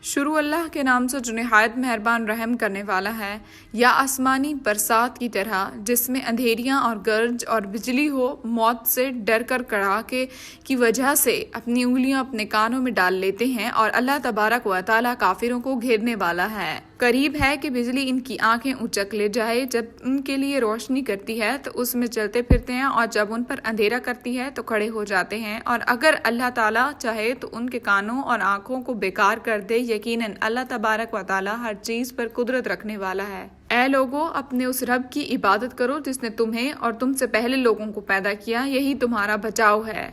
शुरू अल्लाह के नाम से जो निहायत मेहरबान रहम करने वाला है। या आसमानी बरसात की तरह जिसमें अंधेरियां और गरज और बिजली हो, मौत से डर कर कड़ाके की वजह से अपनी उंगलियां अपने कानों में डाल लेते हैं और अल्लाह तबारक व तआला काफिरों को घेरने वाला है। करीब है कि बिजली इनकी आंखें उचक ले जाए। जब उनके लिए रोशनी करती है तो उसमें चलते फिरते हैं और जब उन पर अंधेरा करती है तो खड़े हो जाते हैं। और अगर अल्लाह ताला चाहे तो उनके कानों और आंखों को बेकार कर दे। यकीनन अल्लाह तबारक व तआला हर चीज पर कुदरत रखने वाला है। ऐ लोगों, अपने उस रब की इबादत करो जिसने तुम्हें और तुमसे पहले लोगों को पैदा किया। यही तुम्हारा बचाव है।